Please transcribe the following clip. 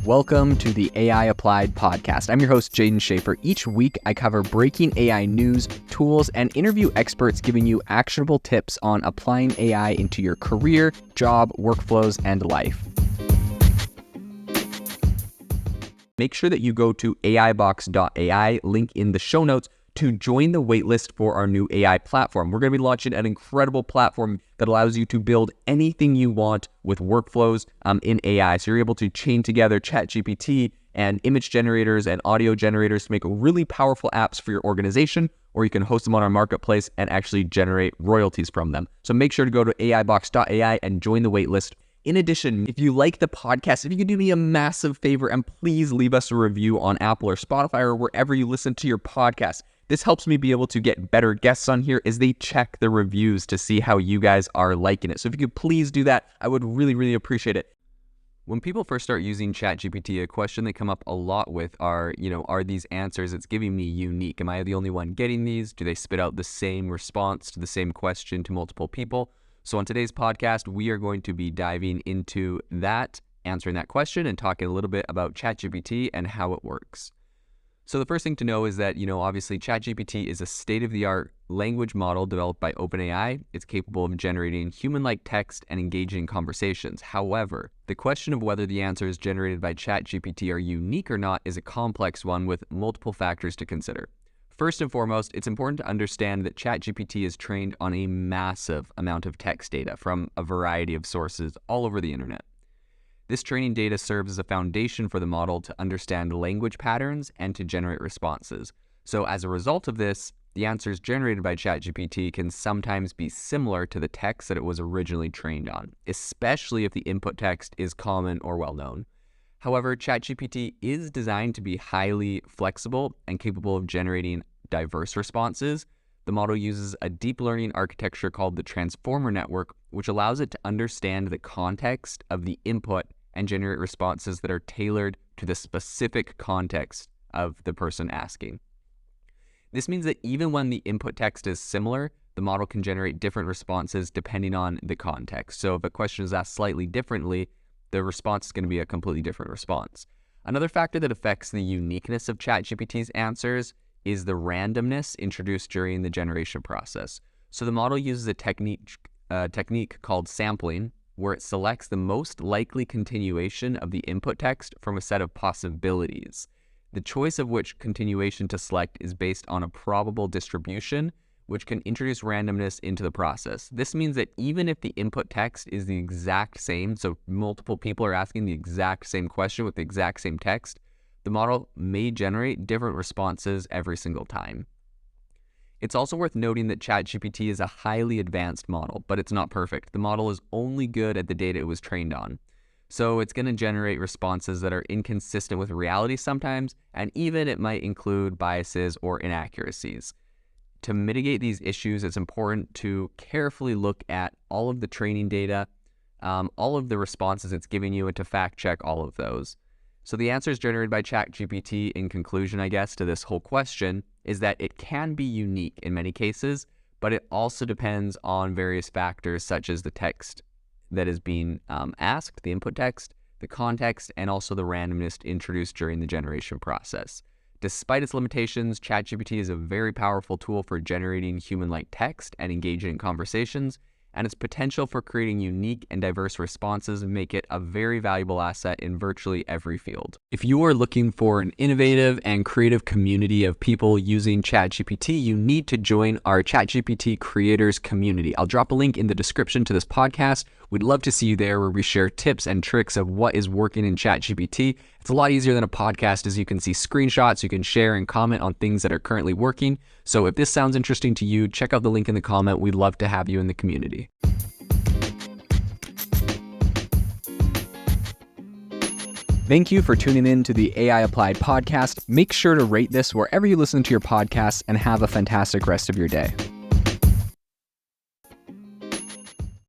Welcome to the AI Applied podcast. I'm your host, Jaden Schaefer. Each week, I cover breaking AI news, tools, and interview experts giving you actionable tips on applying AI into your career, job, workflows, and life. Make sure that you go to aibox.ai, link in the show notes, to join the waitlist for our new AI platform. We're going to be launching an incredible platform that allows you to build anything you want with workflows in AI. So you're able to chain together ChatGPT and image generators and audio generators to make really powerful apps for your organization, or you can host them on our marketplace and actually generate royalties from them. So make sure to go to aibox.ai and join the waitlist. In addition, if you like the podcast, if you could do me a massive favor and please leave us a review on Apple or Spotify or wherever you listen to your podcast. This helps me be able to get better guests on here as they check the reviews to see how you guys are liking it. So if you could please do that, I would really appreciate it. When people first start using ChatGPT, a question they come up a lot with are these answers it's giving me unique? Am I the only one getting these? Do they spit out the same response to the same question to multiple people? So on today's podcast, we are going to be diving into that, answering that question, and talking a little bit about ChatGPT and how it works. So the first thing to know is that, obviously ChatGPT is a state-of-the-art language model developed by OpenAI. It's capable of generating human-like text and engaging in conversations. However, the question of whether the answers generated by ChatGPT are unique or not is a complex one with multiple factors to consider. First and foremost, it's important to understand that ChatGPT is trained on a massive amount of text data from a variety of sources all over the internet. This training data serves as a foundation for the model to understand language patterns and to generate responses. So as a result of this, the answers generated by ChatGPT can sometimes be similar to the text that it was originally trained on, especially if the input text is common or well-known. However, ChatGPT is designed to be highly flexible and capable of generating diverse responses. The model uses a deep learning architecture called the transformer network, which allows it to understand the context of the input and generate responses that are tailored to the specific context of the person asking. This means that even when the input text is similar, the model can generate different responses depending on the context. So if a question is asked slightly differently, the response is going to be a completely different response. Another factor that affects the uniqueness of ChatGPT's answers is the randomness introduced during the generation process. So the model uses a technique called sampling, where it selects the most likely continuation of the input text from a set of possibilities. The choice of which continuation to select is based on a probable distribution, which can introduce randomness into the process. This means that even if the input text is the exact same, so multiple people are asking the exact same question with the exact same text, the model may generate different responses every single time. It's also worth noting that ChatGPT is a highly advanced model, but it's not perfect. The model is only good at the data it was trained on. So it's going to generate responses that are inconsistent with reality sometimes, and even it might include biases or inaccuracies. To mitigate these issues, it's important to carefully look at all of the training data, all of the responses it's giving you, and to fact check all of those. So the answers generated by ChatGPT, in conclusion, I guess, to this whole question, is that it can be unique in many cases, but it also depends on various factors such as the text that is being asked, the input text, the context, and also the randomness introduced during the generation process. Despite its limitations, ChatGPT is a very powerful tool for generating human-like text and engaging in conversations, and its potential for creating unique and diverse responses make it a very valuable asset in virtually every field. If you are looking for an innovative and creative community of people using ChatGPT, you need to join our ChatGPT creators community. I'll drop a link in the description to this podcast. We'd love to see you there, where we share tips and tricks of what is working in ChatGPT. It's a lot easier than a podcast, as you can see screenshots, you can share and comment on things that are currently working. So if this sounds interesting to you, check out the link in the comment. We'd love to have you in the community. Thank you for tuning in to the AI Applied podcast. Make sure to rate this wherever you listen to your podcasts, and have a fantastic rest of your day.